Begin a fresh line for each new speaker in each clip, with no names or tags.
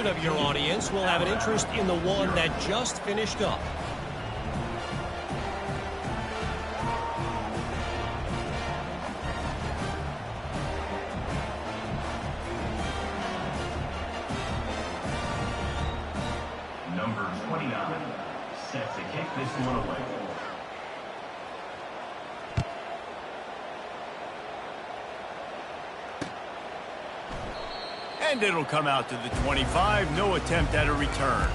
portion of your audience will have an interest in the one that just finished up.
Number 29 set to kick this one away.
And it'll come out to the 25. No attempt at a return.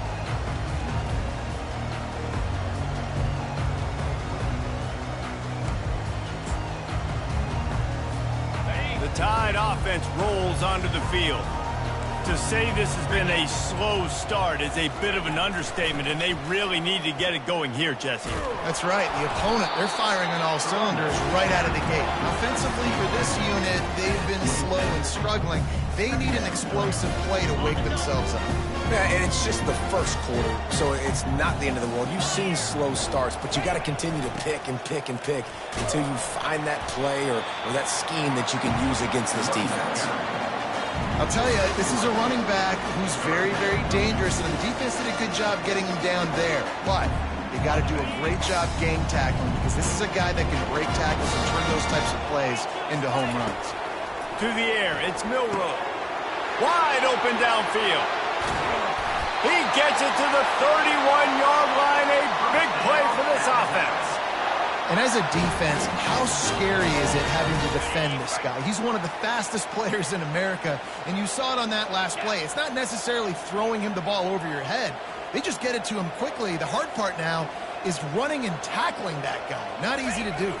The Tide offense rolls onto the field. To say this has been a slow start is a bit of an understatement, and they really need to get it going here, Jesse.
That's right. The opponent, they're firing on all cylinders right out of the gate. Offensively, for this unit, they've been slow and struggling. They need an explosive play to wake themselves up.
Yeah, and it's just the first quarter, so it's not the end of the world. You've seen slow starts, but you got to continue to pick and pick and pick until you find that play or that scheme that you can use against this defense.
I'll tell you, this is a running back who's very, very dangerous, and the defense did a good job getting him down there. But you got to do a great job gang tackling, because this is a guy that can break tackles and turn those types of plays into home runs.
To the air, it's Milroe. Wide open downfield. He gets it to the 31-yard line. A big play for this offense.
And as a defense, how scary is it having to defend this guy? He's one of the fastest players in America, and you saw it on that last play. It's not necessarily throwing him the ball over your head. They just get it to him quickly. The hard part now is running and tackling that guy. Not easy to do.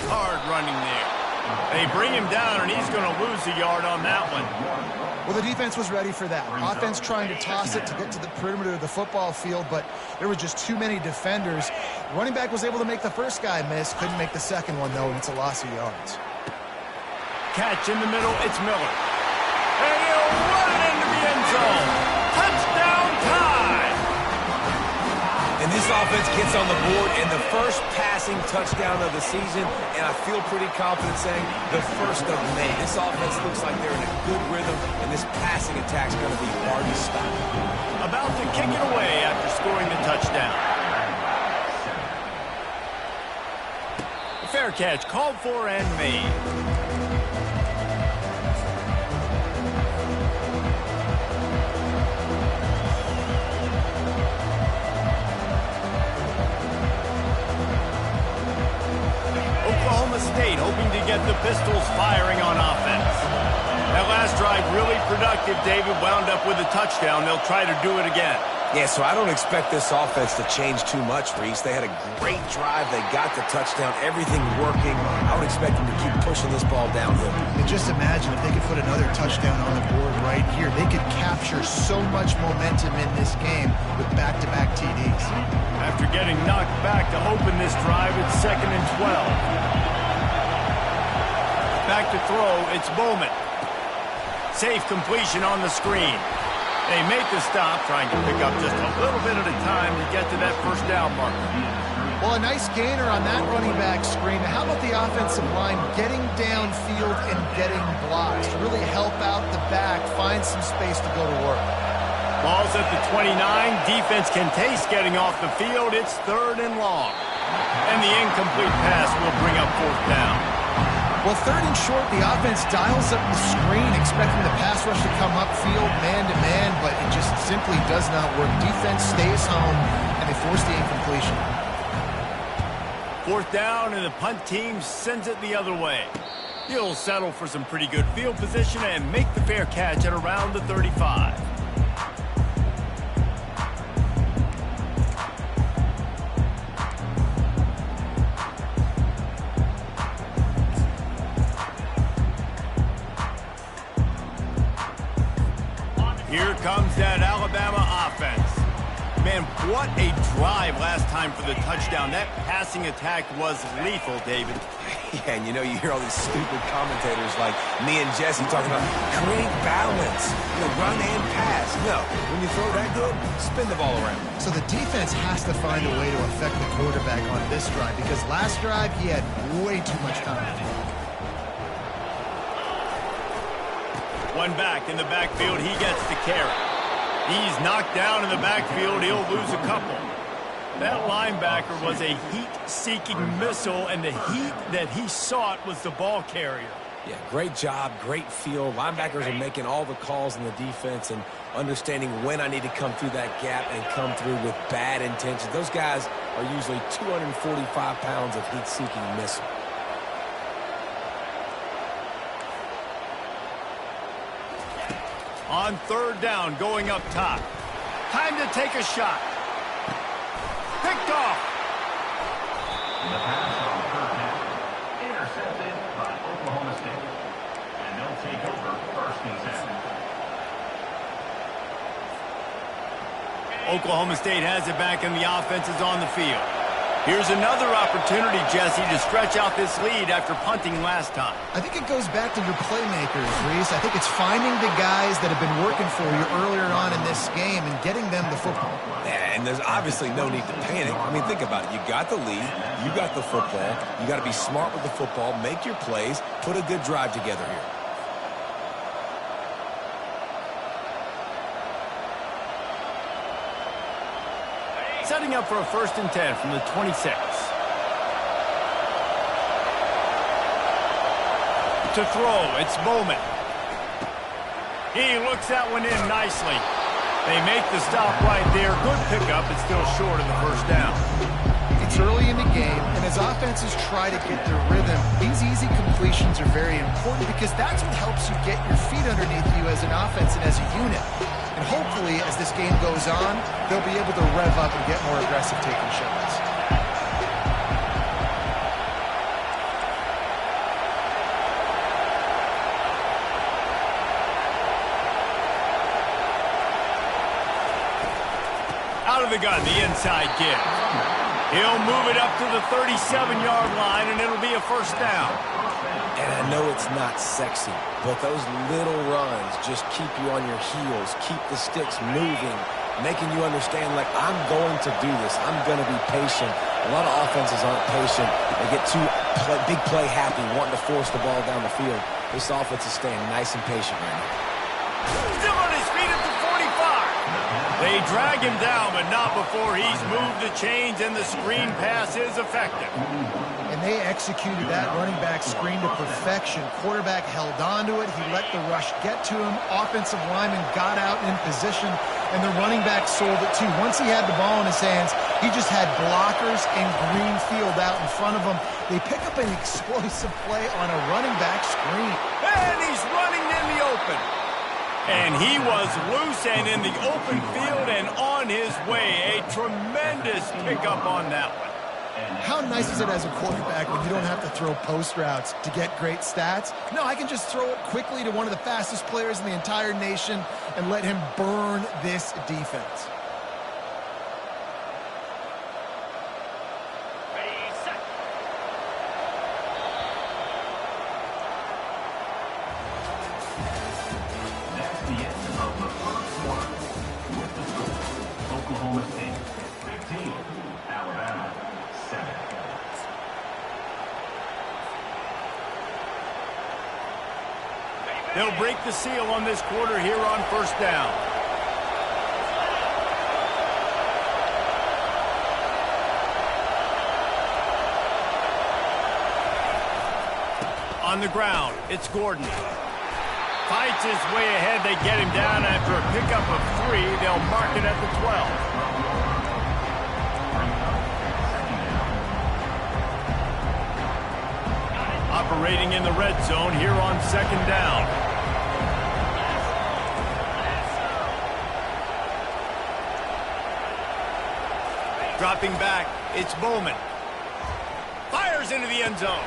Hard running there. They bring him down, and he's going to lose a yard on that one.
Well, the defense was ready for that. Offense trying to toss it to get to the perimeter of the football field, but there were just too many defenders. Running back was able to make the first guy miss, couldn't make the second one, though, and it's a loss of yards.
Catch in the middle, it's Miller. And he'll run it into the end zone. Touchdown Tide!
And this offense gets on the board in the first passing touchdown of the season, and I feel pretty confident saying the first of many. This offense looks like they're in a good rhythm, and this passing attack's going to be hard to stop.
About to kick it away after scoring the touchdown. A fair catch called for and made. State hoping to get the Pistols firing on offense. That last drive really productive. David wound up with a touchdown. They'll try to do it again.
Yeah, so I don't expect this offense to change too much, Reese. They had a great drive. They got the touchdown. Everything working. I would expect them to keep pushing this ball downhill.
And just imagine if they could put another touchdown on the board right here. They could capture so much momentum in this game with back-to-back TDs.
After getting knocked back to open this drive, it's 2nd and 12. Back to throw, it's Bowman. Safe completion on the screen. They make the stop, trying to pick up just a little bit at a time to get to that first down marker.
Well, a nice gainer on that running back screen. How about the offensive line getting downfield and getting blocks to really help out the back, find some space to go to work?
Ball's at the 29. Defense can taste getting off the field. It's 3rd and long. And the incomplete pass will bring up 4th down.
Well, 3rd and short, the offense dials up the screen, expecting the pass rush to come upfield man-to-man, but it just simply does not work. Defense stays home, and they force the incompletion.
4th down, and the punt team sends it the other way. He'll settle for some pretty good field position and make the fair catch at around the 35. Here comes that Alabama offense. Man, what a drive last time for the touchdown. That passing attack was lethal, David.
Yeah, and you know, you hear all these stupid commentators like me and Jesse talking about create balance, run and pass. No, when you throw that good, spin the ball around.
So the defense has to find a way to affect the quarterback on this drive, because last drive he had way too much time.
One back in the backfield. He gets the carry. He's knocked down in the backfield. He'll lose a couple. That linebacker was a heat-seeking missile, and the heat that he sought was the ball carrier.
Yeah, great job, great feel. Linebackers are making all the calls in the defense and understanding when I need to come through that gap and come through with bad intentions. Those guys are usually 245 pounds of heat-seeking missile.
On third down, going up top. Time to take a shot. Picked off.
The pass on third down. Intercepted by Oklahoma State. And they'll take over first and 10.
Oklahoma State has it back and the offense is on the field. Here's another opportunity, Jesse, to stretch out this lead after punting last time.
I think it goes back to your playmakers, Reese. I think it's finding the guys that have been working for you earlier on in this game and getting them the football.
Yeah, and there's obviously no need to panic. I mean, think about it. You got the lead. You got the football. You got to be smart with the football, make your plays, put a good drive together here.
Setting up for a first and 10 from the 26. To throw, it's Bowman. He looks that one in nicely. They make the stop right there. Good pickup, it's still short of the first down.
It's early in the game, and as offenses try to get their rhythm, these easy completions are very important because that's what helps you get your feet underneath you as an offense and as a unit. And hopefully, as this game goes on, they'll be able to rev up and get more aggressive taking shots.
Out of the gun, the inside give. He'll move it up to the 37-yard line, and it'll be a first down.
And I know it's not sexy, but those little runs just keep you on your heels, keep the sticks moving, making you understand, like, I'm going to do this. I'm going to be patient. A lot of offenses aren't patient. They get too big play happy, wanting to force the ball down the field. This offense is staying nice and patient right now.
Still on his feet at the 45. They drag him down, but not before he's moved the chains, and the screen pass is effective.
And they executed that running back screen to perfection. Quarterback held on to it. He let the rush get to him. Offensive lineman got out in position, and the running back sold it too. Once he had the ball in his hands, he just had blockers and green field out in front of him. They pick up an explosive play on a running back screen.
And he's running in the open. And he was loose and in the open field and on his way. A tremendous pickup on that one.
How nice is it as a quarterback when you don't have to throw post routes to get great stats? No, I can just throw it quickly to one of the fastest players in the entire nation and let him burn this defense.
That's the end of the first quarter. With the score, Oklahoma State 15, Alabama 7.
They'll break the seal on this quarter here on first down. On the ground, it's Gordon. Fights his way ahead. They get him down after a pickup of 3. They'll mark it at the 12. Operating in the red zone here on second down. Dropping back, it's Bowman. Fires into the end zone.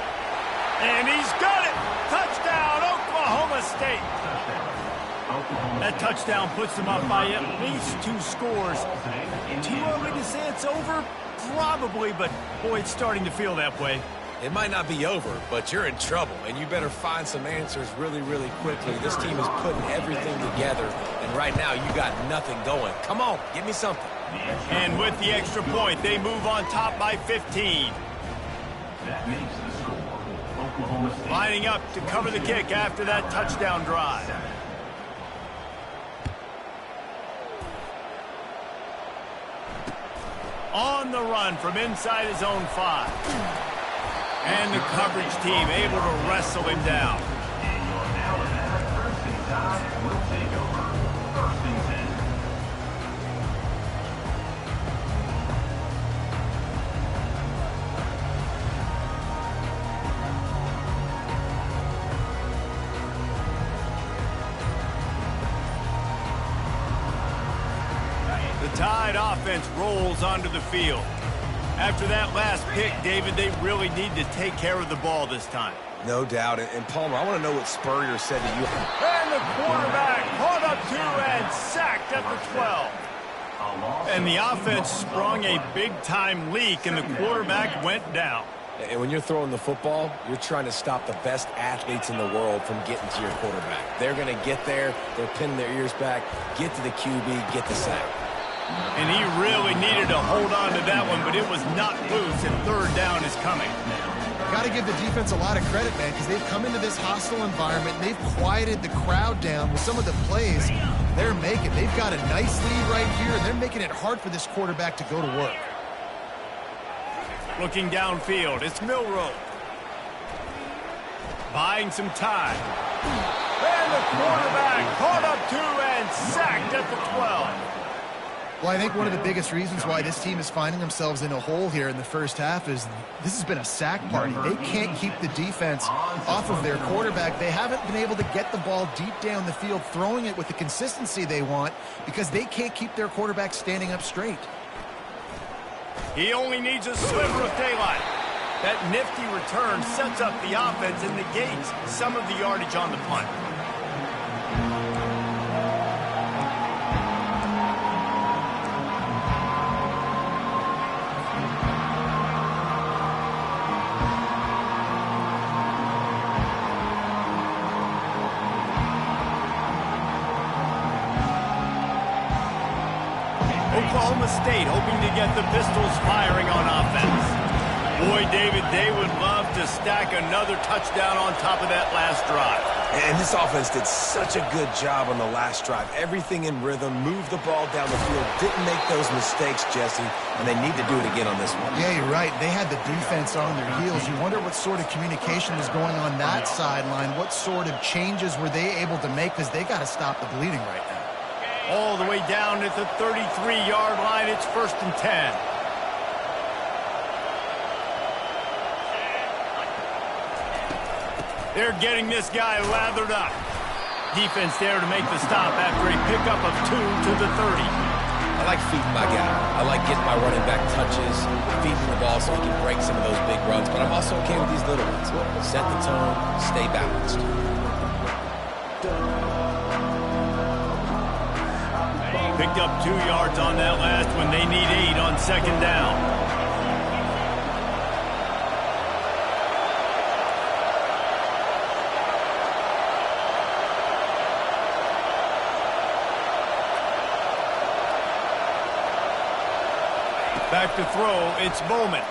And he's got it! Touchdown, Oklahoma State! That touchdown puts them up by at least 2 scores. Too early to say it's over? Probably, but boy, it's starting to feel that way.
It might not be over, but you're in trouble, and you better find some answers really, really quickly. This team is putting everything together, and right now you got nothing going. Come on, give me something.
And with the extra point, they move on top by 15.
That makes the score. Oklahoma State
Lining up to cover the kick after that touchdown drive. On the run from inside his own 5. And the coverage team able to wrestle him down.
And your Alabama first and 10 will take over. First and 10.
The Tide offense rolls onto the field. After that last pick, David, they really need to take care of the ball this time.
No doubt. And Palmer, I want to know what Spurrier said to you.
And the quarterback caught up to and sacked at the 12. And the offense sprung a big-time leak, and the quarterback went down.
And when you're throwing the football, you're trying to stop the best athletes in the world from getting to your quarterback. They're going to get there. They're pinning their ears back, get to the QB, get the sack.
And he really needed to hold on to that one, but it was not loose, and third down is coming.
Got to give the defense a lot of credit, man, because they've come into this hostile environment, and they've quieted the crowd down with some of the plays they're making. They've got a nice lead right here, and they're making it hard for this quarterback to go to work.
Looking downfield, it's Milroe. Buying some time. And the quarterback caught up to and sacked at the 12.
Well, I think one of the biggest reasons why this team is finding themselves in a hole here in the first half is this has been a sack party. They can't keep the defense off of their quarterback. They haven't been able to get the ball deep down the field, throwing it with the consistency they want because they can't keep their quarterback standing up straight.
He only needs a sliver of daylight. That nifty return sets up the offense and negates some of the yardage on the punt. Oklahoma State hoping to get the Pistols firing on offense. Boy, David, they would love to stack another touchdown on top of that last drive.
And this offense did such a good job on the last drive. Everything in rhythm, moved the ball down the field, didn't make those mistakes, Jesse, and they need to do it again on this one.
Yeah, you're right. They had the defense on their heels. You wonder what sort of communication was going on that sideline. What sort of changes were they able to make because they got to stop the bleeding right now.
All the way down at the 33-yard line, it's 1st and 10. They're getting this guy lathered up. Defense there to make the stop after a pickup of 2 to the 30.
I like feeding my guy. I like getting my running back touches, feeding the ball so he can break some of those big runs, but I'm also okay with these little ones. Set the tone, stay balanced.
Picked up 2 yards on that last one. They need 8 on 2nd down. Back to throw, it's Bowman.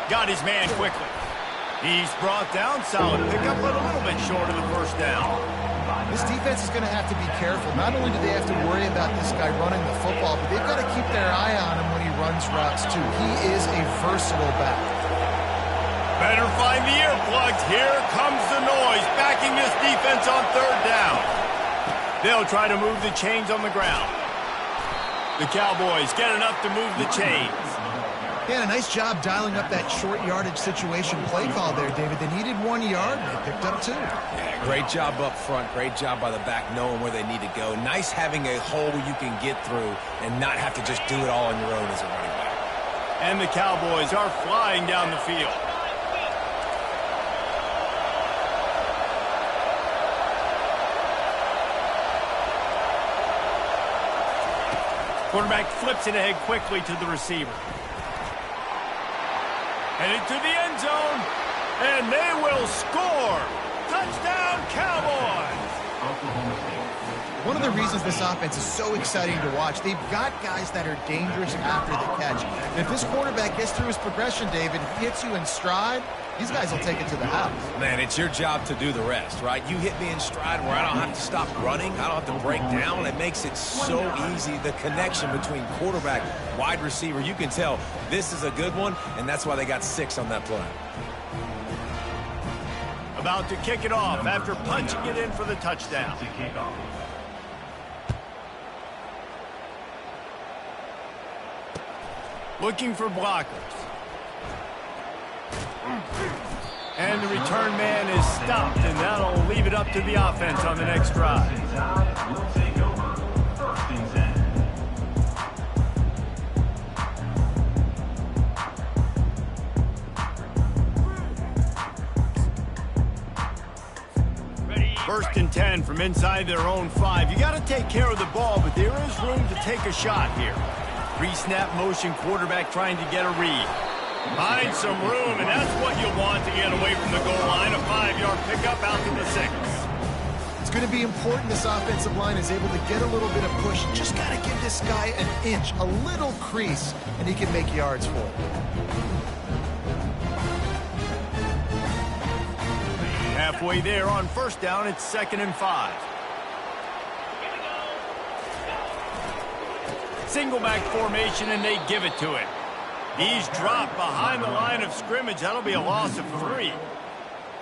Got his man quickly. He's brought down, solid pickup, but a little bit short of the 1st down.
This defense is going to have to be careful. Not only do they have to worry about this guy running the football, but they've got to keep their eye on him when he runs routes, too. He is a versatile back.
Better find the earplugs. Here comes the noise, backing this defense on 3rd down. They'll try to move the chains on the ground. The Cowboys get enough to move the chains.
Yeah, a nice job dialing up that short yardage situation play call there, David. They needed 1 yard, and they picked up 2.
Yeah, great job up front. Great job by the back knowing where they need to go. Nice having a hole where you can get through and not have to just do it all on your own as a running back.
And the Cowboys are flying down the field. Quarterback flips it ahead quickly to the receiver. Headed to the end zone, and they will score. Touchdown, Cowboys!
Oklahoma State.
one of the reasons this offense is so exciting to watch. They've got guys that are dangerous after the catch. And if this quarterback gets through his progression, David, hits you in stride, these guys will take it to the house.
Man, it's your job to do the rest, right? You hit me in stride where I don't have to stop running. I don't have to break down. It makes it so easy. The connection between quarterback, wide receiver, you can tell this is a good one, and that's why they got 6 on that play.
About to kick it off after punching it in for the touchdown.
To kick off.
Looking for blockers. And the return man is stopped, and that'll leave it up to the offense on the next drive.
Will take over. First and 10.
First and 10 from inside their own 5. You got to take care of the ball, but there is room to take a shot here. Pre-snap motion quarterback trying to get a read. Find some room, and that's what you want to get away from the goal line. A 5-yard pickup out to the 6.
It's going to be important this offensive line is able to get a little bit of push. Just got to give this guy an inch, a little crease, and he can make yards for it.
Halfway there on first down, it's 2nd and 5. Single back formation, and they give it to it. He's dropped behind the line of scrimmage. That'll be a loss of 3.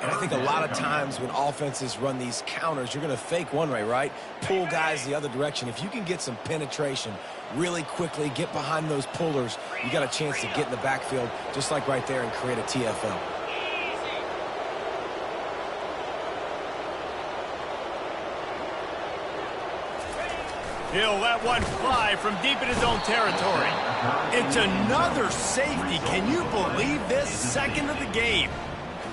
And I think a lot of times when offenses run these counters, you're going to fake one way, right? Pull guys the other direction. If you can get some penetration really quickly, get behind those pullers, you got a chance to get in the backfield, just like right there, and create a TFL.
He'll let one fly from deep in his own territory. It's another safety. Can you believe this? 2nd of the game.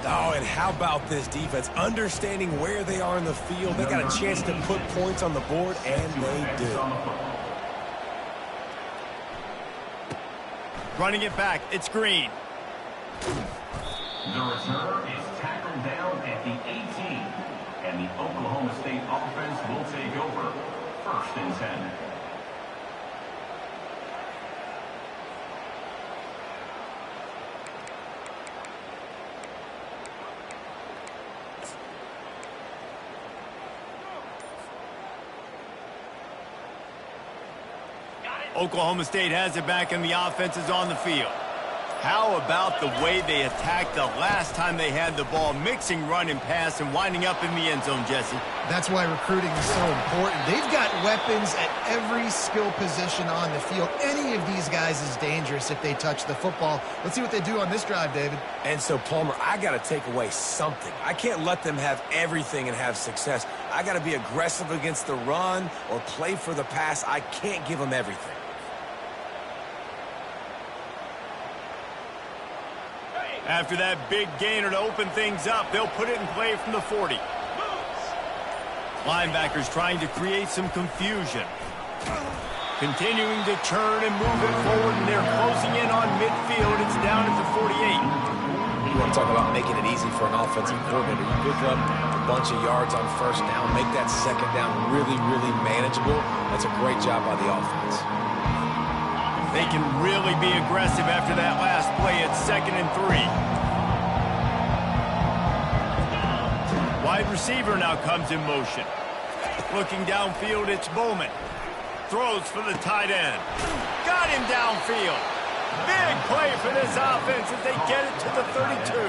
Oh, and how about this defense? Understanding where they are in the field. They got a chance to put points on the board, and they do.
Running it back, it's Green.
The return is tackled down at the 18. And the Oklahoma State offense will take over. 1st and 10.
Oklahoma State has it back, and the offense is on the field. How about the way they attacked the last time they had the ball, mixing run and pass and winding up in the end zone, Jesse?
That's why recruiting is so important. They've got weapons at every skill position on the field. Any of these guys is dangerous if they touch the football. Let's see what they do on this drive, David.
And so, Palmer, I got to take away something. I can't let them have everything and have success. I got to be aggressive against the run or play for the pass. I can't give them everything.
After that big gainer to open things up, they'll put it in play from the 40. Linebackers trying to create some confusion. Continuing to churn and move it forward, and they're closing in on midfield. It's down at the 48.
You want to talk about making it easy for an offensive coordinator. You pick up a bunch of yards on first down, make that second down really, really manageable. That's a great job by the offense.
They can really be aggressive after that last play. It's 2nd and 3. Wide receiver now comes in motion. Looking downfield, it's Bowman. Throws for the tight end. Got him downfield. Big play for this offense as they get it to the 32.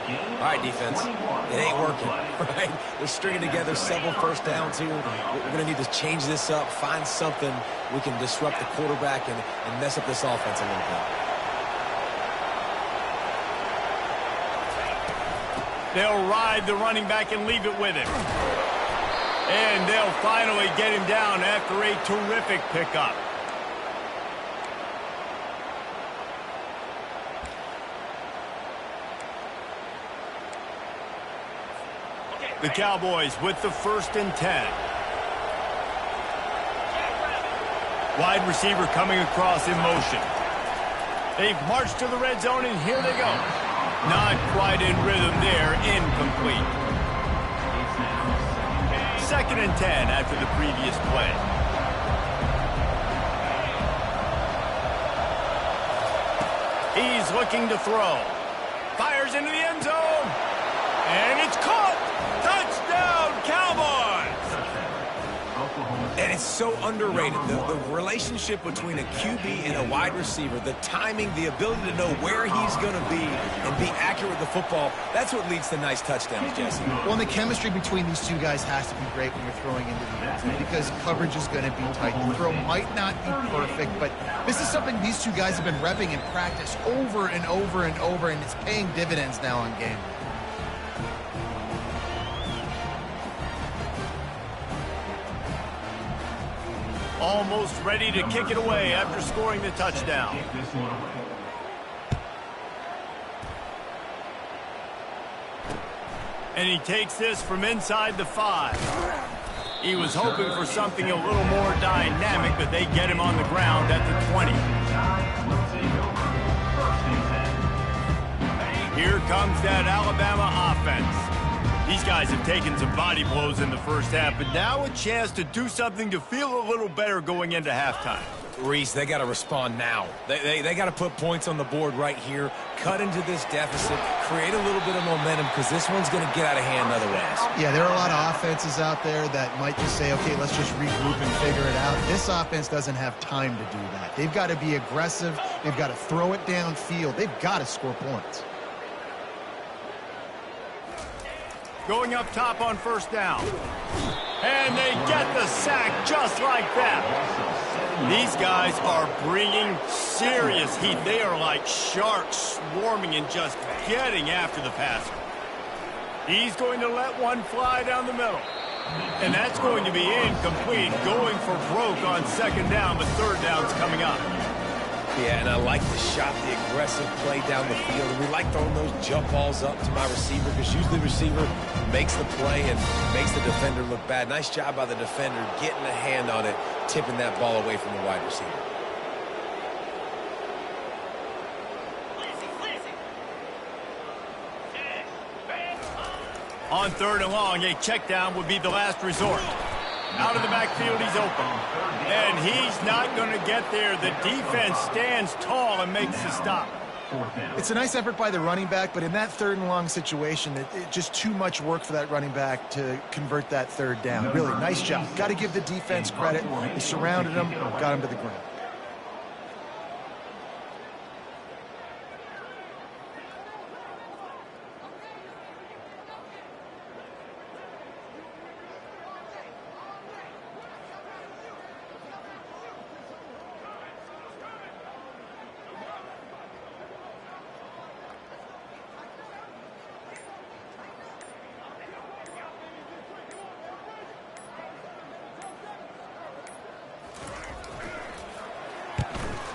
All right, defense, it ain't working, right? They're stringing together several first downs here. We're going to need to change this up, find something we can disrupt the quarterback and mess up this offense a little bit.
They'll ride the running back and leave it with him. And they'll finally get him down after a terrific pickup. The Cowboys with the 1st and 10. Wide receiver coming across in motion. They've marched to the red zone, and here they go. Not quite in rhythm there, incomplete. 2nd and 10 after the previous He's looking to throw. Fires into the end zone. And it's caught. Touchdown, Cowboys.
And it's so underrated. The relationship between a QB and a wide receiver, the timing, the ability to know where he's going to be and be accurate with the football, that's what leads to nice touchdowns, Jesse.
Well, and the chemistry between these two guys has to be great when you're throwing into the end zone because coverage is going to be tight. The throw might not be perfect, but this is something these two guys have been repping in practice over and over and over, and it's paying dividends now on game.
Almost ready to kick it away after scoring the touchdown. And he takes this from inside the 5. He was hoping for something a little more dynamic, but they get him on the ground at the 20. Here comes that Alabama offense. These guys have taken some body blows in the first half, but now a chance to do something to feel a little better going into halftime.
Reese, they got to respond now. They got to put points on the board right here, cut into this deficit, create a little bit of momentum because this one's going to get out of hand otherwise.
Yeah, there are a lot of offenses out there that might just say, okay, let's just regroup and figure it out. This offense doesn't have time to do that. They've got to be aggressive. They've got to throw it downfield. They've got to score points.
Going up top on first down. And they get the sack just like that. These guys are bringing serious heat. They are like sharks swarming and just getting after the passer. He's going to let one fly down the middle. And that's going to be incomplete, going for broke on second down, but third down's coming up.
Yeah, and I like the shot, the aggressive play down the field. And we like throwing those jump balls up to my receiver because usually the receiver makes the play and makes the defender look bad. Nice job by the defender getting a hand on it, tipping that ball away from the wide receiver.
On third and long, a check down would be the last resort. Out of the backfield, he's open. And he's not going to get there. The defense stands tall and makes the stop.
It's a nice effort by the running back, but in that third and long situation, it just too much work for that running back to convert that third down. Really, nice job. Got to give the defense credit. They surrounded him, got him to the ground.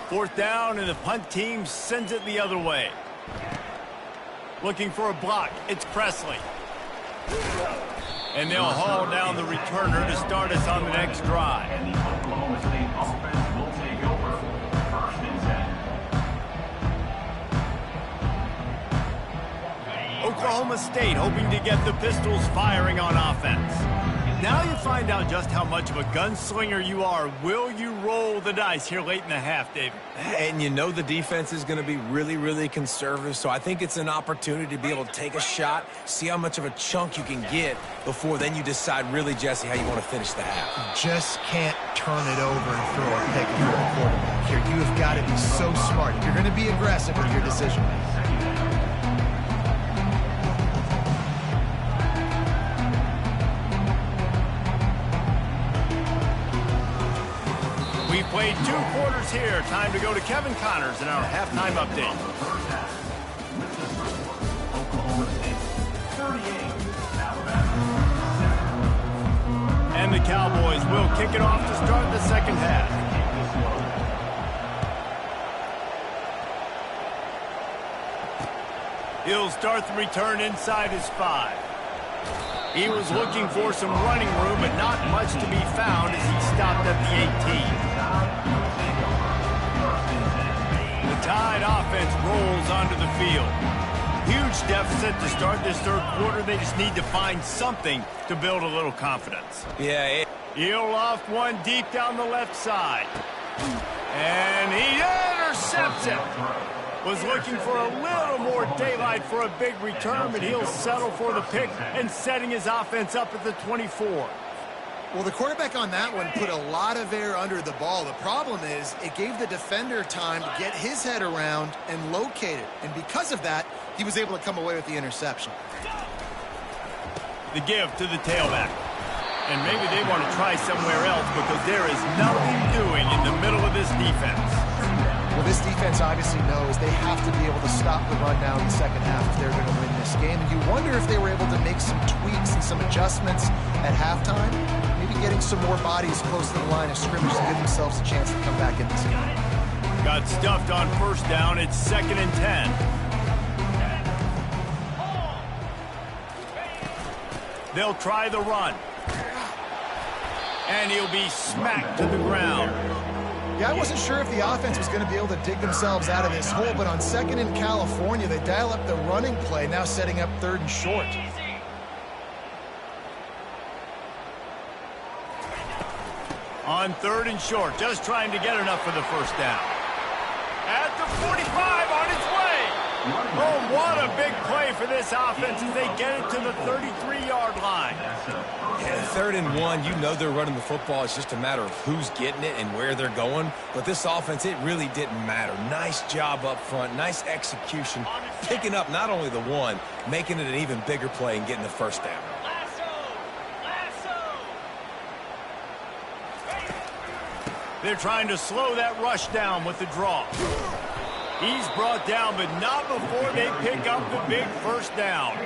Fourth down, and the punt team sends it the other way. Looking for a block. It's Presley. And they'll haul down the returner to start us on the next drive.
And the Oklahoma State offense will take over. First and 10.
Oklahoma State hoping to get the Pistols firing on offense. Now you find out just how much of a gunslinger you are. Will you roll the dice here late in the half, David?
And you know the defense is going to be really, really conservative, so I think it's an opportunity to be able to take a shot, see how much of a chunk you can get before then you decide really, Jesse, how you want to finish the half.
Just can't turn it over and throw a pick if you're a quarterback here. You have got to be so smart. You're going to be aggressive with your decision making.
We played 2 quarters here. Time to go to Kevin Connors in our halftime update.
Oklahoma State 38, Alabama 7.
And the Cowboys will kick it off to start the second half. He'll start the return inside his 5. He was looking for some running room, but not much to be found as he stopped at the 18. The Tide offense rolls onto the field. Huge deficit to start this third quarter. They just need to find something to build a little confidence.
Yeah,
He'll loft one deep down the left side. And he intercepts it. Was looking for a little more daylight for a big return, but he'll settle for the pick and setting his offense up at the 24.
Well, the quarterback on that one put a lot of air under the ball. The problem is it gave the defender time to get his head around and locate it. And because of that, he was able to come away with the interception.
The give to the tailback. And maybe they want to try somewhere else because there is nothing doing in the middle of this defense.
Well, this defense obviously knows they have to be able to stop the run down in the second half if they're going to win this game. And you wonder if they were able to make some tweaks and some adjustments at halftime, maybe getting some more bodies close to the line of scrimmage to give themselves a chance to come back in this game.
Got stuffed on first down. It's 2nd and 10. They'll try the run. And he'll be smacked to the ground.
Yeah, I wasn't sure if the offense was going to be able to dig themselves out of this hole, but on 2nd in California, they dial up the running play, now setting up 3rd and short.
On 3rd and short, just trying to get enough for the first down. At the 45, on its way. Oh, what a big play for this offense as they get it to the 33-yard line.
Yeah, 3rd and 1, you know they're running the football. It's just a matter of who's getting it and where they're going. But this offense, it really didn't matter. Nice job up front, nice execution, picking up not only the one, making it an even bigger play and getting the first down.
They're trying to slow that rush down with the draw. He's brought down, but not before they pick up the big first down.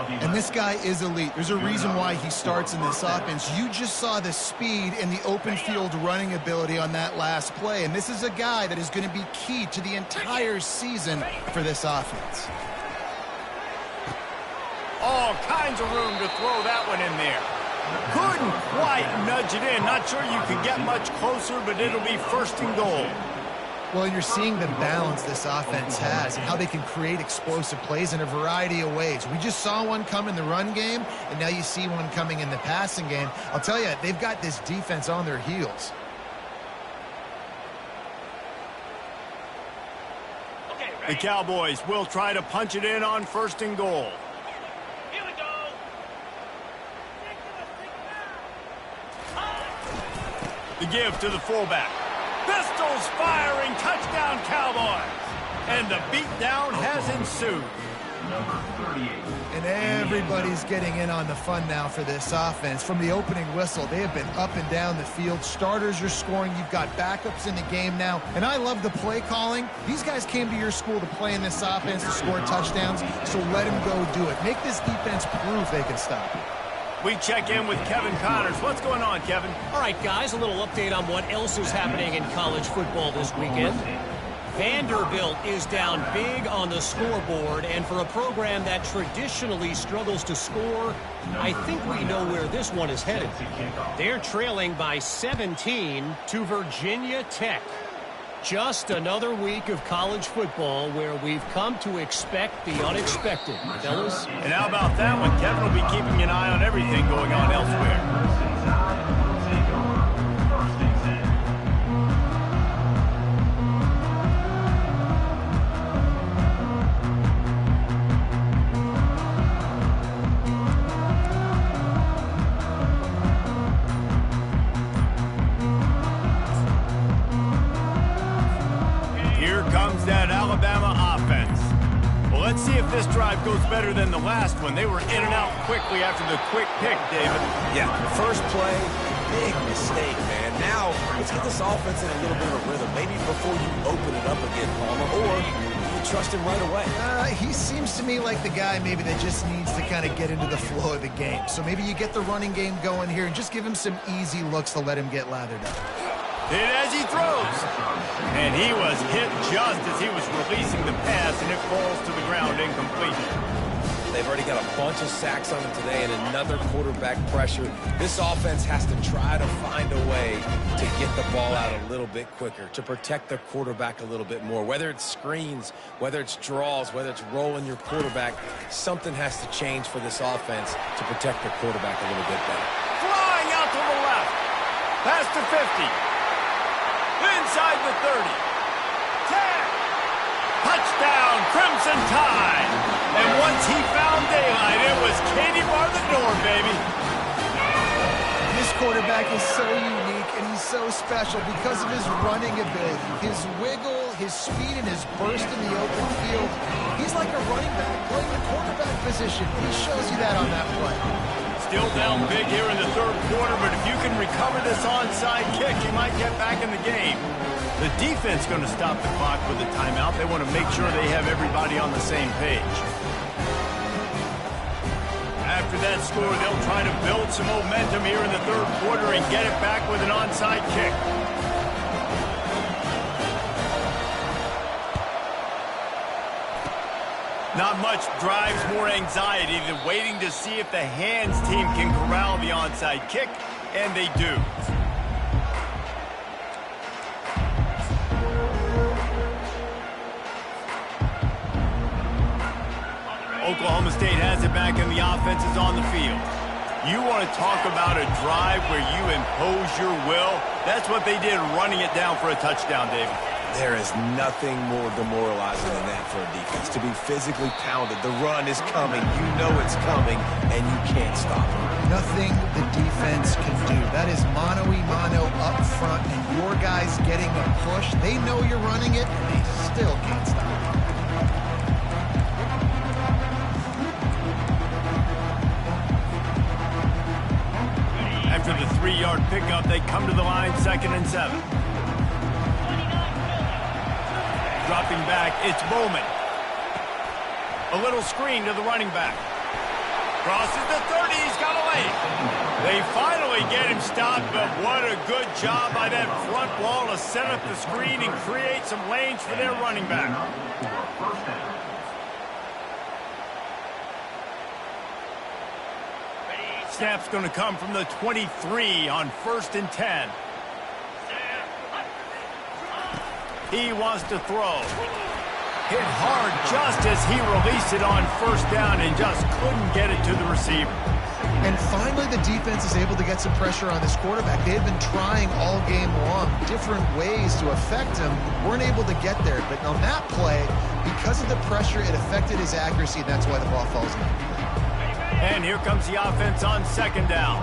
And this guy is elite. There's a reason why he starts in this offense. You just saw the speed and the open field running ability on that last play. And this is a guy that is going to be key to the entire season for this offense.
All kinds of room to throw that one in there. Couldn't quite nudge it in. Not sure you can get much closer, but it'll be 1st and goal.
Well, and you're seeing the balance this offense has and how they can create explosive plays in a variety of ways. We just saw one come in the run game, and now you see one coming in the passing game. I'll tell you, they've got this defense on their heels.
The Cowboys will try to punch it in on 1st and goal.
Here we go.
The give to the fullback. Pistols firing, touchdown Cowboys. And the beatdown has ensued.
Number 38.
And everybody's getting in on the fun now for this offense. From the opening whistle, they have been up and down the field. Starters are scoring. You've got backups in the game now. And I love the play calling. These guys came to your school to play in this offense to score touchdowns, so let them go do it. Make this defense prove they can stop it.
We check in with Kevin Connors. What's going on, Kevin?
All right, guys, a little update on what else is happening in college football this weekend. Vanderbilt is down big on the scoreboard, and for a program that traditionally struggles to score, I think we know where this one is headed. They're trailing by 17 to Virginia Tech. Just another week of college football where we've come to expect the unexpected, fellas.
And how about that one? Kevin will be keeping an eye on everything going on elsewhere. That Alabama offense. Well, let's see if this drive goes better than the last one. They were in and out quickly after the quick pick, David.
Yeah, first play, big mistake, man. Now, let's get this offense in a little bit of a rhythm. Maybe before you open it up again, Palmer, or you trust him right away.
He seems to me like the guy maybe that just needs to kind of get into the flow of the game. So maybe you get the running game going here and just give him some easy looks to let him get lathered up.
Hit as he throws. And he was hit just as he was releasing the pass, and it falls to the ground incomplete.
They've already got a bunch of sacks on them today and another quarterback pressure. This offense has to try to find a way to get the ball out a little bit quicker, to protect their quarterback a little bit more. Whether it's screens, whether it's draws, whether it's rolling your quarterback, something has to change for this offense to protect their quarterback a little bit better.
Flying out to the left. Past the 50. Inside the 30. 10. Touchdown, Crimson Tide. And once he found daylight, it was Katie bar the door, baby.
This quarterback is so unique and he's so special because of his running ability, his wiggle, his speed, and his burst in the open field. He's like a running back playing the quarterback position. He shows you that on that play.
Still down big here in the third quarter, but if you can recover this onside kick, you might get back in the game. The defense going to stop the clock with a timeout. They want to make sure they have everybody on the same page. After that score, they'll try to build some momentum here in the third quarter and get it back with an onside kick. Not much drives more anxiety than waiting to see if the hands team can corral the onside kick, and they do. Oklahoma State has it back and the offense is on the field. You want to talk about a drive where you impose your will? That's what they did, running it down for a touchdown, David.
There is nothing more demoralizing than that for a defense, to be physically pounded. The run is coming. You know it's coming, and you can't stop it.
Nothing the defense can do. That is mano-a-mano up front, and your guys getting a push. They know you're running it, and they still can't stop it.
After the 3-yard pickup, they come to the line, 2nd and 7. Dropping back, it's Bowman. A little screen to the running back. Crosses the 30, he's got a lane. They finally get him stopped, but what a good job by that front wall to set up the screen and create some lanes for their running back. Snap's going to come from the 23 on 1st and 10. He wants to throw. Hit hard just as he released it on 1st down and just couldn't get it to the receiver.
And finally, the defense is able to get some pressure on this quarterback. They had been trying all game long different ways to affect him. Weren't able to get there. But on that play, because of the pressure, it affected his accuracy, and that's why the ball falls in.
And here comes the offense on 2nd down.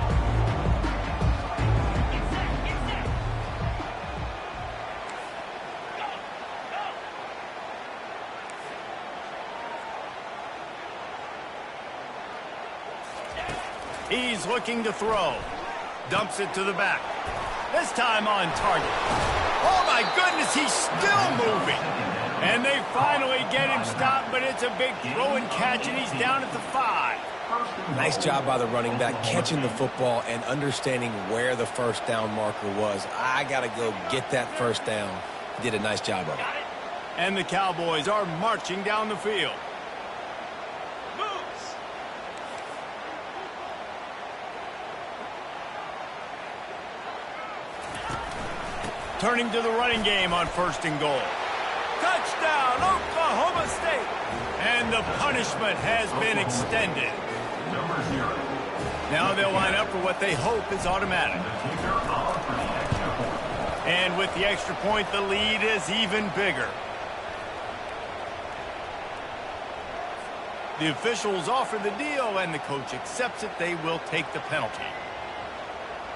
He's looking to throw. Dumps it to the back. This time on target. Oh my goodness, he's still moving. And they finally get him stopped, but it's a big throw and catch, and he's down at the 5.
Nice job by the running back catching the football and understanding where the 1st down marker was. I got to go get that 1st down. He did a nice job of it.
And the Cowboys are marching down the field.
Moves.
Turning to the running game on 1st and goal. Touchdown, Oklahoma State. And the punishment has been extended. Now they'll line up for what they hope is automatic. And with the extra point, the lead is even bigger. The officials offer the deal, and the coach accepts it. They will take the penalty.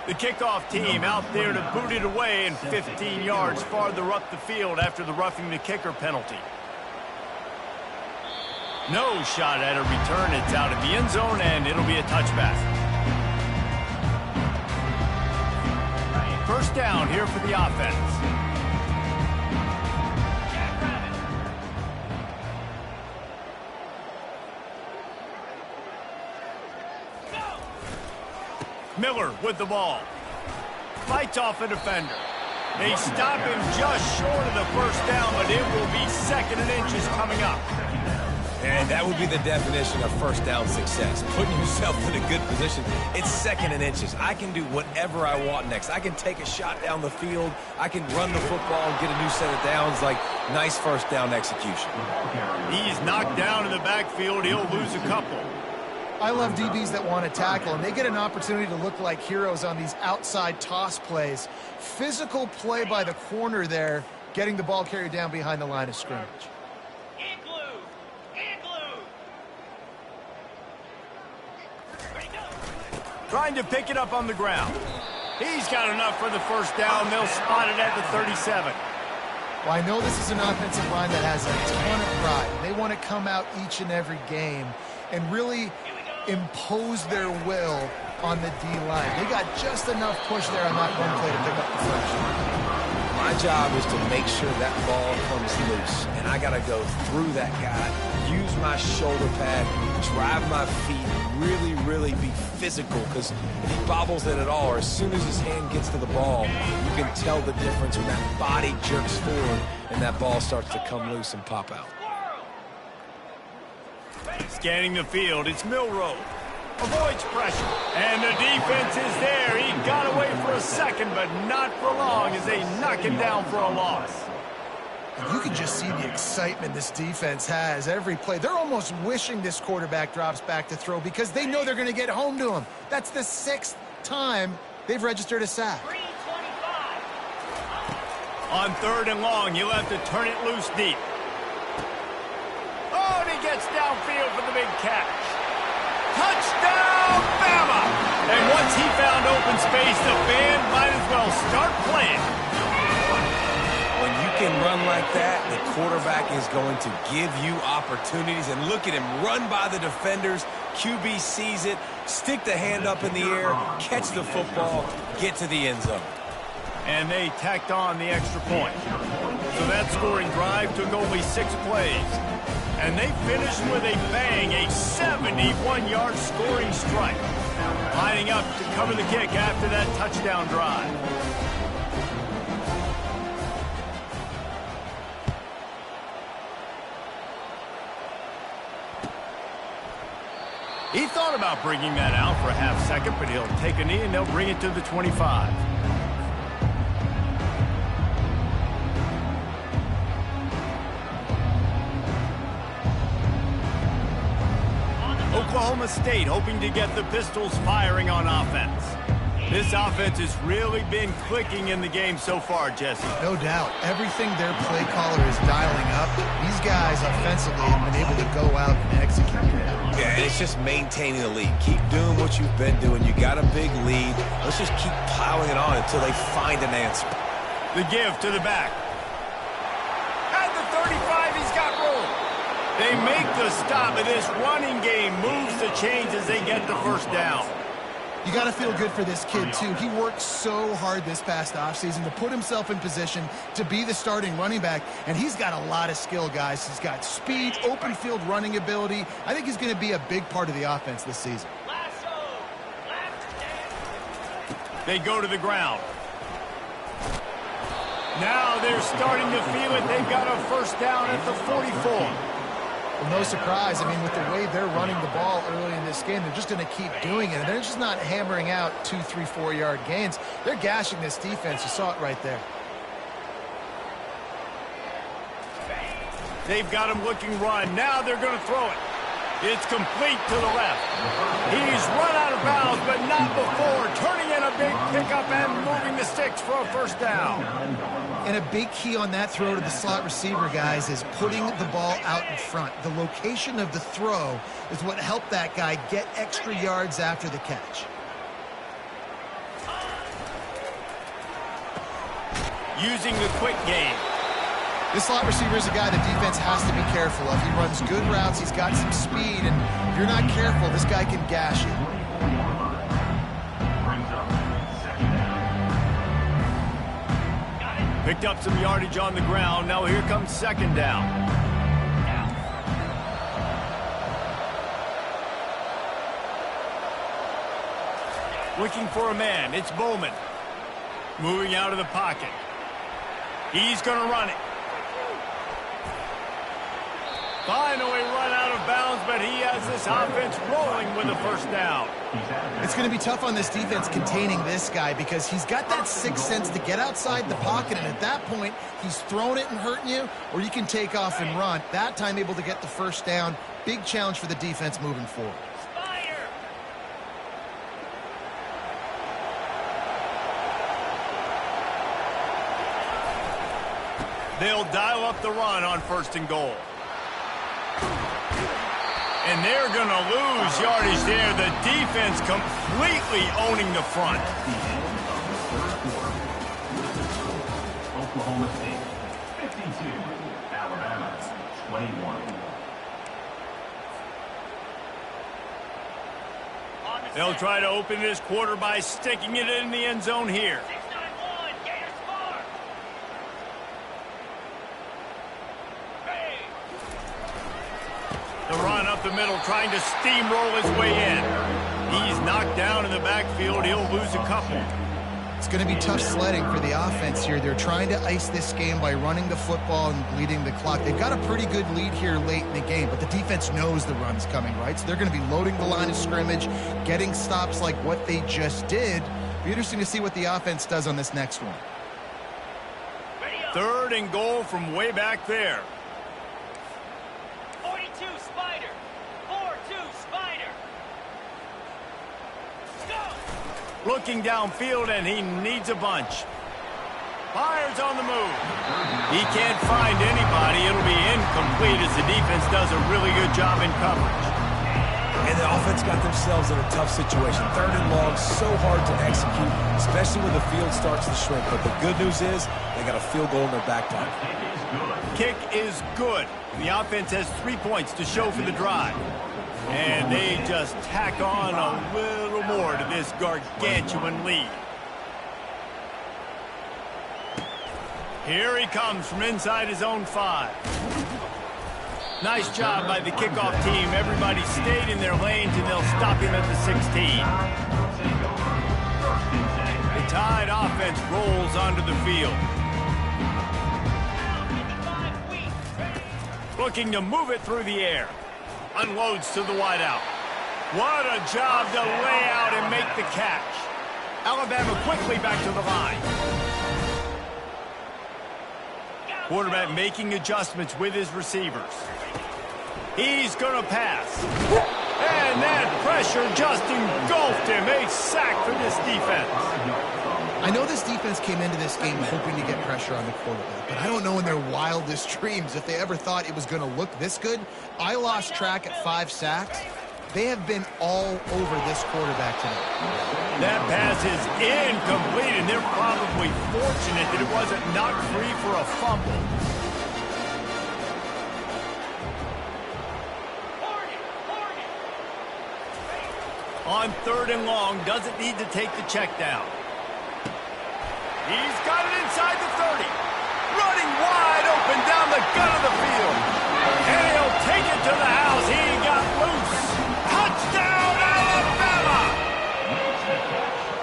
The kickoff team out there to boot it away and 15 yards farther up the field after the roughing the kicker penalty. No shot at a return. It's out of the end zone, and it'll be a touchback. 1st down here for the offense. Miller with the ball. Fights off a defender. They stop him just short of the 1st down, but it will be 2nd and inches coming up.
And that would be the definition of 1st down success. Putting yourself in a good position. It's 2nd and inches. I can do whatever I want next. I can take a shot down the field. I can run the football and get a new set of downs. Like, nice 1st down execution.
He's knocked down in the backfield. He'll lose a couple.
I love DBs that want to tackle, and they get an opportunity to look like heroes on these outside toss plays. Physical play by the corner there, getting the ball carried down behind the line of scrimmage.
Trying to pick it up on the ground. He's got enough for the first down. They'll spot it at the 37.
Well, I know this is an offensive line that has a ton of pride. They want to come out each and every game and really impose their will on the D-line. They got just enough push there on that one play to pick up the first.
My job is to make sure that ball comes loose, and I got to go through that guy, use my shoulder pad, drive my feet, really be physical, because if he bobbles it at all, or as soon as his hand gets to the ball, you can tell the difference when that body jerks forward and that ball starts to come loose and pop out.
Scanning the field, it's Milroe. Avoids pressure, and the defense is there. He got away for a second, but not for long as they knock him down for a loss.
You can just see the excitement this defense has every play. They're almost wishing this quarterback drops back to throw because they know they're going to get home to him. That's the 6th time they've registered a sack.
325.
On 3rd and long, you'll have to turn it loose deep. Oh, and he gets downfield for the big catch. Touchdown, Bama! And once he found open space, the band might as well start playing.
When you can run like that, the quarterback is going to give you opportunities. And look at him run by the defenders. QB sees it, stick the hand up in the air, catch the football, get to the end zone.
And they tacked on the extra point. So that scoring drive took only 6 plays. And they finished with a bang, a 71-yard scoring strike. Lining up to cover the kick after that touchdown drive. He thought about bringing that out for a half second, but he'll take a knee and they'll bring it to the 25. Oklahoma State hoping to get the Pistols firing on offense. This offense has really been clicking in the game so far, Jesse.
No doubt. Everything their play caller is dialing up, these guys offensively have been able to go out and execute.
Yeah, and it's just maintaining the lead. Keep doing what you've been doing. You got a big lead. Let's just keep piling it on until they find an answer.
The give to the back. At the 35, he's got room. They make the stop, and this running game moves the chains as they get the first down.
You got to feel good for this kid, too. He worked so hard this past offseason to put himself in position to be the starting running back, and he's got a lot of skill, guys. He's got speed, open field running ability. I think he's going to be a big part of the offense this season.
They go to the ground. Now they're starting to feel it. They've got a first down at the 44.
Well, no surprise. I mean, with the way they're running the ball early in this game, they're just going to keep doing it. And they're just not hammering out 2, 3, 4-yard gains. They're gashing this defense. You saw it right there.
They've got him looking run. Now they're going to throw it. It's complete to the left. He's run out of bounds, but not before. Turning in a big pickup and moving the sticks for a first down.
And a big key on that throw to the slot receiver, guys, is putting the ball out in front. The location of the throw is what helped that guy get extra yards after the catch.
Using the quick game.
This slot receiver is a guy the defense has to be careful of. He runs good routes. He's got some speed, and if you're not careful, this guy can gash you.
Picked up some yardage on the ground. Now here comes second down. Looking for a man. It's Bowman. Moving out of the pocket. He's going to run it. Finally run out of bounds, but he has this offense rolling with a first down.
It's going to be tough on this defense containing this guy because he's got that sixth sense to get outside the pocket, and at that point, he's throwing it and hurting you, or you can take off and run. That time able to get the first down. Big challenge for the defense moving forward.
They'll dial up the run on 1st and goal. And they're going to lose yardage there. The defense completely owning the front.
The end of the third quarter. Oklahoma State 52, Alabama 21.
They'll try to open this quarter by sticking it in the end zone here.
691, Gators Farm. Hey.
The run up the middle, trying to steamroll his way in. He's knocked down in the backfield. He'll lose a couple.
It's going to be tough sledding for the offense here. They're trying to ice this game by running the football and bleeding the clock. They've got a pretty good lead here late in the game, but the defense knows the run's coming, right? So they're going to be loading the line of scrimmage, getting stops like what they just did. Be interesting to see what the offense does on this next one.
Third and goal from way back there.
42 Spider. 4-2 Spider. Go.
Looking downfield, and he needs a bunch. Fires on the move. He can't find anybody. It'll be incomplete as the defense does a really good job in coverage.
And the offense got themselves in a tough situation. Third and long, so hard to execute, especially when the field starts to shrink. But the good news is they got a field goal in their back pocket.
Kick is good. The offense has 3 points to show for the drive. And they just tack on a little more to this gargantuan lead. Here he comes from inside his own 5. Nice job by the kickoff team. Everybody stayed in their lanes, and they'll stop him at the 16. The Tide offense rolls onto the field. Looking to move it through the air. Unloads to the wideout. What a job to lay out and make the catch. Alabama quickly back to the line. Quarterback making adjustments with his receivers. He's going to pass. And that pressure just engulfed him. A sack for this defense.
I know this defense came into this game hoping to get pressure on the quarterback, but I don't know in their wildest dreams if they ever thought it was going to look this good. I lost track at 5 sacks. They have been all over this quarterback today.
That pass is incomplete, and they're probably fortunate that it wasn't knocked free for a fumble. On third and long, doesn't need to take the check down. He's got it inside the 30. Running wide open down the gut of the field. And he'll take it to the house. He got loose. Touchdown, Alabama!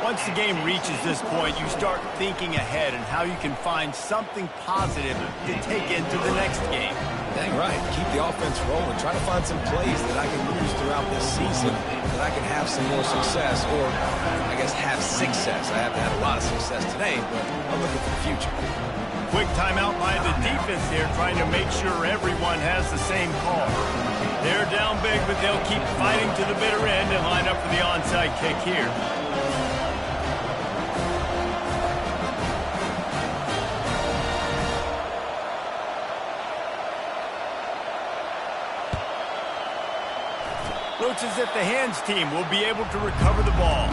Once the game reaches this point, you start thinking ahead and how you can find something positive to take into the next game.
Dang right. Keep the offense rolling. Try to find some plays that I can use throughout this season that I can have some more success, or I guess have success. I haven't had a lot of success today, but I'm looking for the future.
Quick timeout by the defense there, trying to make sure everyone has the same call. They're down big, but they'll keep fighting to the bitter end and line up for the onside kick here. Looks as if the hands team will be able to recover the ball.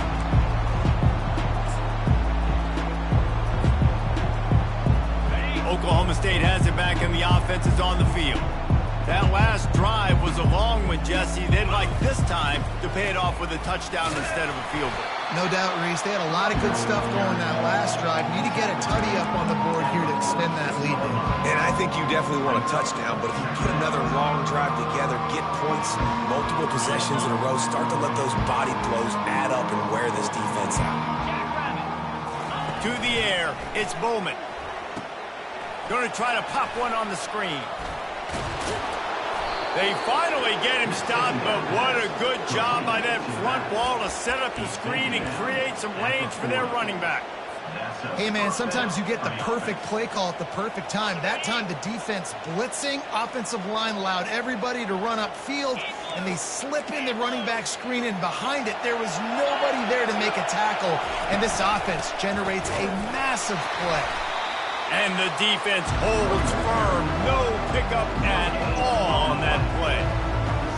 Oklahoma State has it back, and the offense is on the field. That last drive was a long one, Jesse. They'd like this time to pay it off with a touchdown instead of a field goal.
No doubt, Reese. They had a lot of good stuff going that last drive. Need to get a tutty up on the board here to extend that lead.
And I think you definitely want a touchdown, but if you get another long drive together, get points, multiple possessions in a row, start to let those body blows add up and wear this defense out.
To the air, it's Bowman. Going to try to pop one on the screen. They finally get him stopped, but what a good job by that front wall to set up the screen and create some lanes for their running back.
Hey, man, sometimes you get the perfect play call at the perfect time. That time the defense blitzing, offensive line allowed everybody to run upfield, and they slip in the running back screen, and behind it there was nobody there to make a tackle, and this offense generates a massive play.
And the defense holds firm. No pickup at all on that play.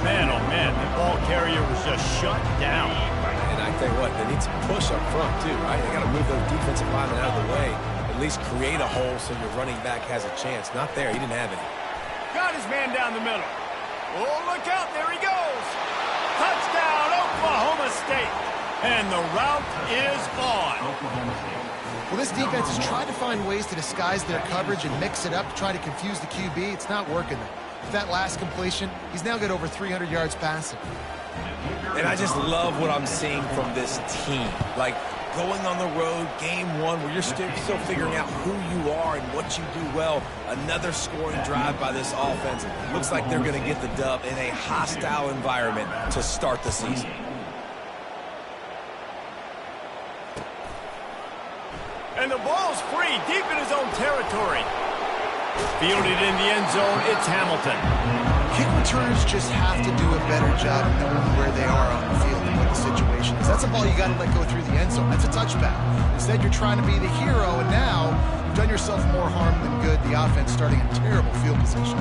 Man, oh man, the ball carrier was just shut down.
And I tell you what, they need some push up front too, right? They got to move those defensive linemen out of the way. At least create a hole so your running back has a chance. Not there. He didn't have any.
Got his man down the middle. Oh, look out. There he goes. Touchdown, Oklahoma State. And the route is on.
Well, this defense has tried to find ways to disguise their coverage and mix it up to try to confuse the QB. It's not working, though. With that last completion, he's now got over 300 yards passing.
And I just love what I'm seeing from this team. Like, going on the road, game one, where you're still figuring out who you are and what you do well. Another scoring drive by this offense. Looks like they're going to get the dub in a hostile environment to start the season.
And the ball's free, deep in his own territory. Fielded in the end zone, it's Hamilton.
Kick returners just have to do a better job of knowing where they are on the field and what the situation is. That's a ball you got to let go through the end zone. That's a touchback. Instead, you're trying to be the hero, and now you've done yourself more harm than good. The offense starting in terrible field position.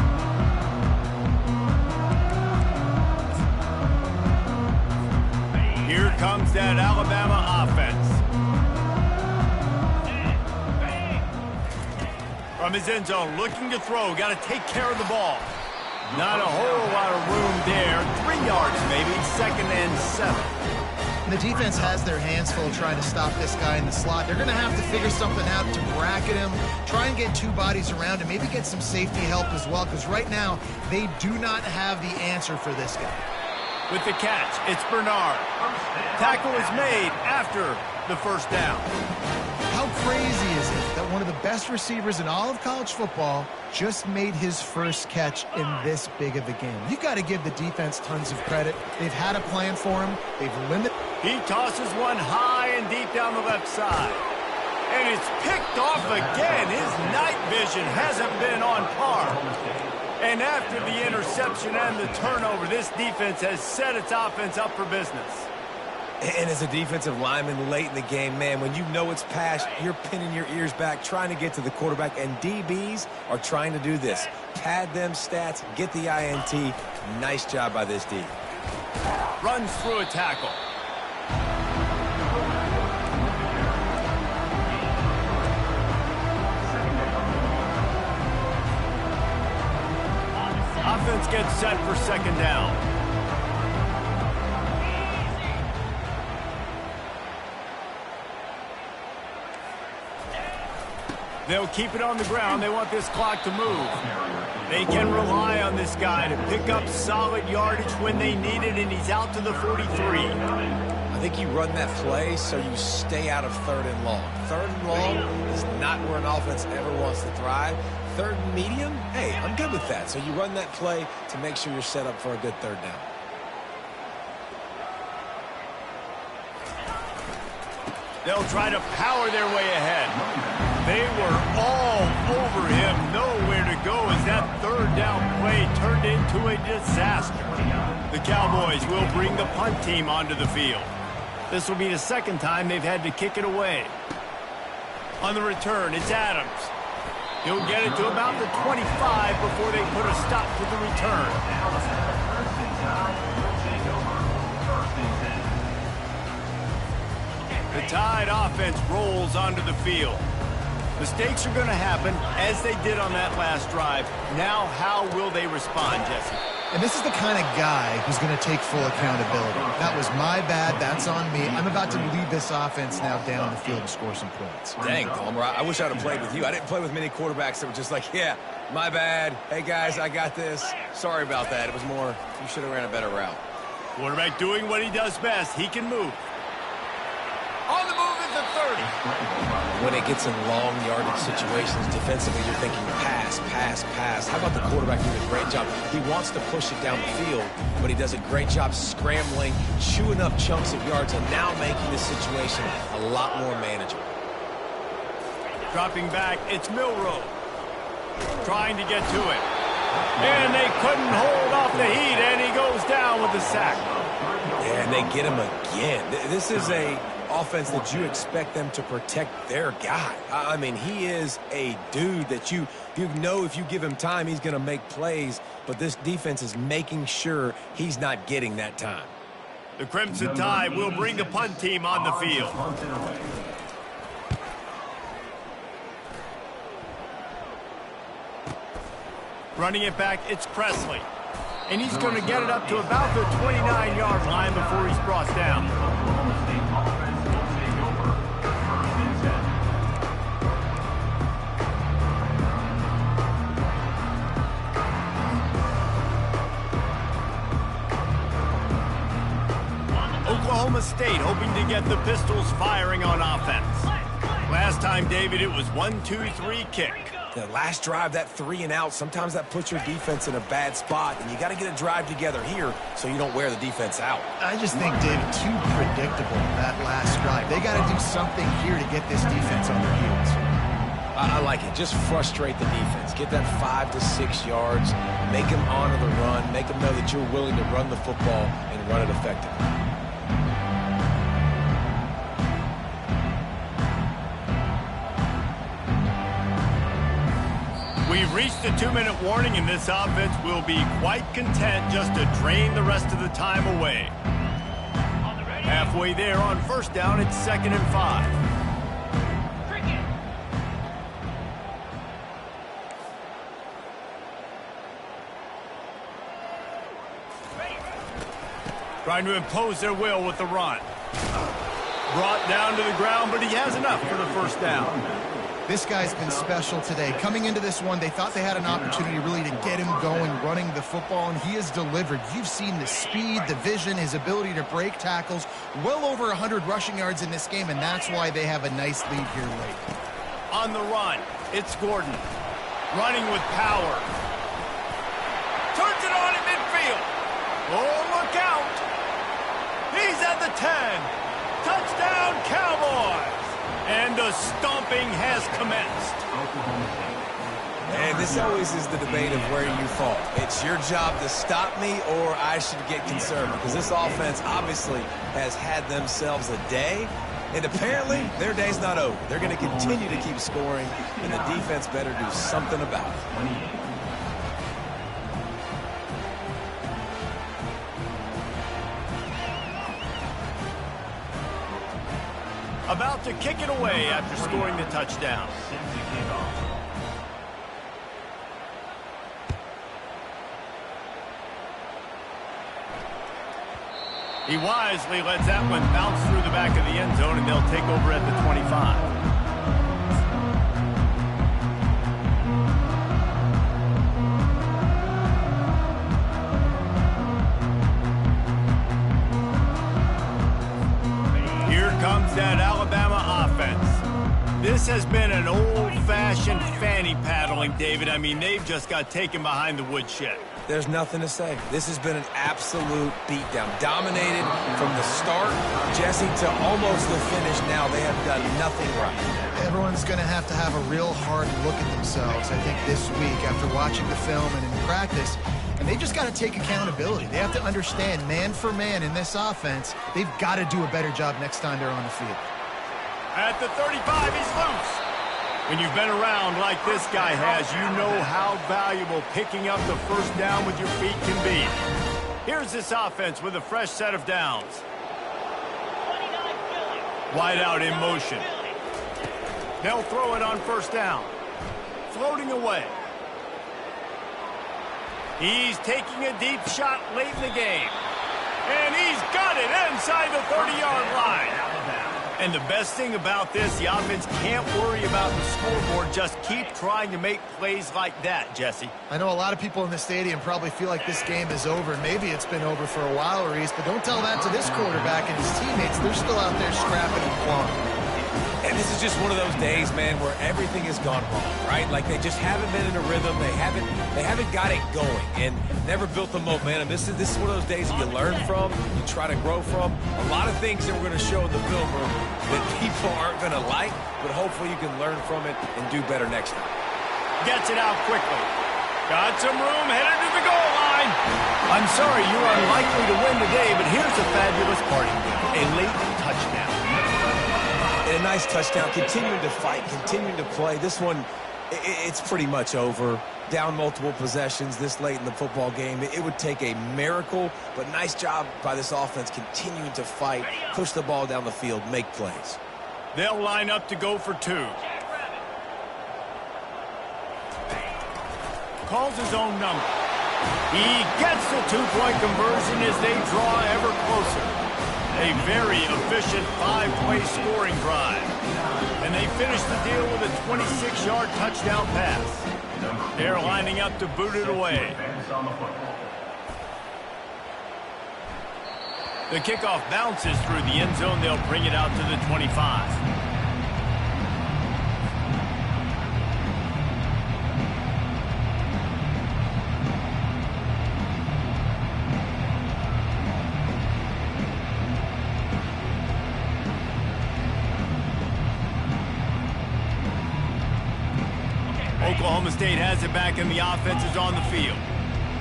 Here comes that Alabama offense. From his end zone, looking to throw. Got to take care of the ball. Not a whole lot of room there. 3 yards maybe, 2nd and 7.
And the defense has their hands full trying to stop this guy in the slot. They're going to have to figure something out to bracket him, try and get 2 bodies around him, maybe get some safety help as well, because right now they do not have the answer for this guy.
With the catch, it's Bernard. Tackle is made after the first down.
How crazy is it that one of the best receivers in all of college football just made his first catch in this big of a game? You got to give the defense tons of credit. They've had a plan for him. They've limited.
He tosses one high and deep down the left side. And it's picked off again. His night vision hasn't been on par. And after the interception and the turnover, this defense has set its offense up for business.
And as a defensive lineman late in the game, man, when you know it's passed, you're pinning your ears back, trying to get to the quarterback, and DBs are trying to do this. Pad them stats, get the INT. Nice job by this D.
Runs through a tackle. Offense gets set for 2nd down. They'll keep it on the ground. They want this clock to move. They can rely on this guy to pick up solid yardage when they need it, and he's out to the 43.
I think you run that play so you stay out of 3rd and long. 3rd and long is not where an offense ever wants to thrive. 3rd and medium, hey, I'm good with that. So you run that play to make sure you're set up for a good 3rd down.
They'll try to power their way ahead. They were all over him, nowhere to go as that 3rd down play turned into a disaster. The Cowboys will bring the punt team onto the field. This will be the 2nd time they've had to kick it away. On the return, it's Adams. He'll get it to about the 25 before they put a stop to the return. The Tide offense rolls onto the field. Mistakes are going to happen, as they did on that last drive. Now, how will they respond, Jesse?
And this is the kind of guy who's going to take full accountability. That was my bad. That's on me. I'm about to lead this offense now down the field to score some points.
Dang, Palmer, I wish I'd have played with you. I didn't play with many quarterbacks that were just like, yeah, my bad. Hey, guys, I got this. Sorry about that. It was more, you should have ran a better route.
Quarterback doing what he does best. He can move. On the move is the 30.
When it gets in long yardage situations, defensively, you're thinking pass, pass, pass. How about the quarterback doing a great job? He wants to push it down the field, but he does a great job scrambling, chewing up chunks of yards, and now making the situation a lot more manageable.
Dropping back, it's Milroe. Trying to get to it. And they couldn't hold off the heat, and he goes down with the sack.
Yeah, and they get him again. This is a offense that you expect them to protect their guy. I mean, he is a dude that you know if you give him time, he's going to make plays, but this defense is making sure he's not getting that time.
The Crimson Tide will bring the punt team on the field. Running it back, it's Presley. And he's going to get it up to about the 29-yard line before he's brought down. Oklahoma State hoping to get the Pistols firing on offense. Last time, David, it was 1-2-3 kick.
The last drive, that 3 and out, sometimes that puts your defense in a bad spot, and you got to get a drive together here so you don't wear the defense out.
I just think, David, too predictable, that last drive. They got to do something here to get this defense on their heels.
I like it. Just frustrate the defense. Get that 5 to 6 yards. Make them honor the run. Make them know that you're willing to run the football and run it effectively.
We've reached the 2-minute warning, and this offense will be quite content just to drain the rest of the time away. Halfway there on first down, it's 2nd and 5. Trying to impose their will with the run. Brought down to the ground, but he has enough for the first down.
This guy's been special today. Coming into this one, they thought they had an opportunity really to get him going, running the football, and he has delivered. You've seen the speed, the vision, his ability to break tackles. Well over 100 rushing yards in this game, and that's why they have a nice lead here late.
On the run, it's Gordon. Running with power. Turns it on in midfield. Oh, look out. He's at the 10. Touchdown, Cowboys. And the stomping has commenced.
And this always is the debate of where you fall. It's your job to stop me or I should get concerned, because this offense obviously has had themselves a day, and apparently their day's not over. They're going to continue to keep scoring, and the defense better do something about it.
About to kick it away after scoring the touchdown. He wisely lets that one bounce through the back of the end zone, and they'll take over at the 25. Comes that Alabama offense. This has been an old-fashioned fanny paddling, David. I mean, they've just got taken behind the woodshed.
There's nothing to say. This has been an absolute beatdown. Dominated from the start, Jesse, to almost the finish now. They have done nothing right.
Everyone's going to have a real hard look at themselves, I think, this week after watching the film and in practice. And they just got to take accountability. They have to understand, man for man in this offense, they've got to do a better job next time they're on the field.
At the 35, he's loose. When you've been around like this guy has, you know how valuable picking up the first down with your feet can be. Here's this offense with a fresh set of downs. Wide out in motion. They'll throw it on first down. Floating away. He's taking a deep shot late in the game. And he's got it inside the 30-yard line. And the best thing about this, the offense can't worry about the scoreboard. Just keep trying to make plays like that, Jesse.
I know a lot of people in the stadium probably feel like this game is over. Maybe it's been over for a while, Reese, but don't tell that to this quarterback and his teammates. They're still out there scrapping and clawing.
And this is just one of those days, man, where everything has gone wrong, right? Like they just haven't been in a rhythm. They haven't got it going and never built the momentum. This is one of those days that you learn from, you try to grow from. A lot of things that we're going to show in the film room that people aren't going to like, but hopefully you can learn from it and do better next time.
Gets it out quickly. Got some room, headed to the goal line. I'm sorry you're unlikely to win today, but here's a fabulous party. A late touchdown.
And a nice touchdown, continuing to fight, continuing to play. This one, it's pretty much over. Down multiple possessions this late in the football game. It would take a miracle, but nice job by this offense continuing to fight, push the ball down the field, make plays.
They'll line up to go for 2. Calls his own number. He gets the 2-point conversion as they draw ever closer. A very efficient 5-play scoring drive. And they finish the deal with a 26-yard touchdown pass. They're lining up to boot it away. The kickoff bounces through the end zone. They'll bring it out to the 25. Oklahoma State has it back, and the offense is on the field.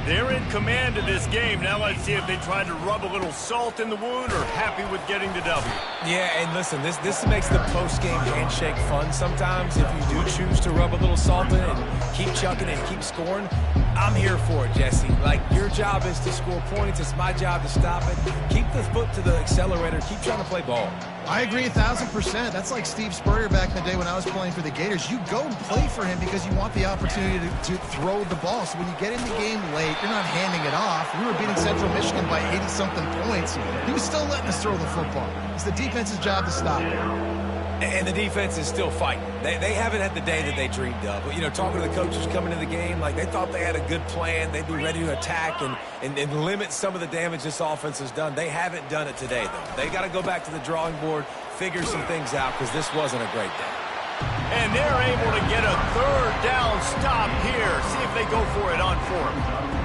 They're in command of this game. Now let's see if they try to rub a little salt in the wound or happy with getting the W.
Yeah, and listen, this makes the post-game handshake fun sometimes. If you do choose to rub a little salt in and keep chucking and keep scoring, I'm here for it, Jesse. Like, your job is to score points. It's my job to stop it. Keep the foot to the accelerator. Keep trying to play ball.
I agree 1,000%. That's like Steve Spurrier back in the day when I was playing for the Gators. You go and play for him because you want the opportunity to throw the ball. So when you get in the game late, you're not handing it off. We were beating Central Michigan by 80-something points. He was still letting us throw the football. It's the defense's job to stop it.
And the defense is still fighting. They haven't had the day that they dreamed of. But, you know, talking to the coaches coming into the game, like, they thought they had a good plan. They'd be ready to attack and limit some of the damage this offense has done. They haven't done it today, though. They got to go back to the drawing board, figure some things out, because this wasn't a great day.
And they're able to get a 3rd down stop here. See if they go for it on 4th.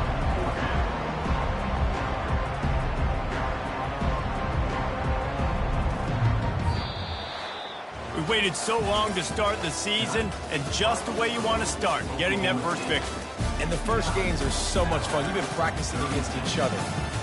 We waited so long to start the season, and just the way you want to start, getting that first victory.
And the first games are so much fun. You've been practicing against each other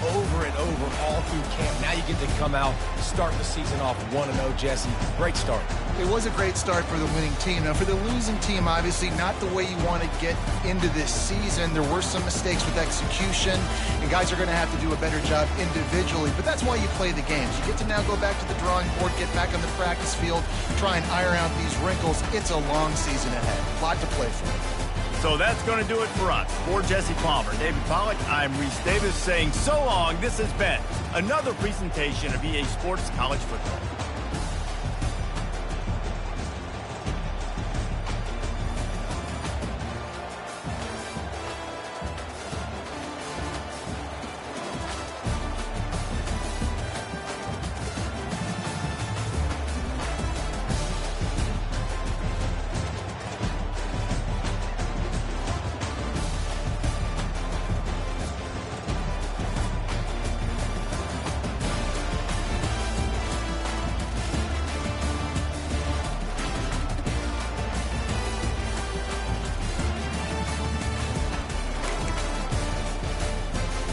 over and over all through camp. Now you get to come out, start the season off 1-0, Jesse. Great start.
It was a great start for the winning team. Now, for the losing team, obviously not the way you want to get into this season. There were some mistakes with execution, and guys are going to have to do a better job individually. But that's why you play the games. You get to now go back to the drawing board, get back on the practice field, try and iron out these wrinkles. It's a long season ahead. A lot to play for.
So that's going to do it for us. For Jesse Palmer, David Pollack, I'm Reese Davis saying so long. This has been another presentation of EA Sports College Football.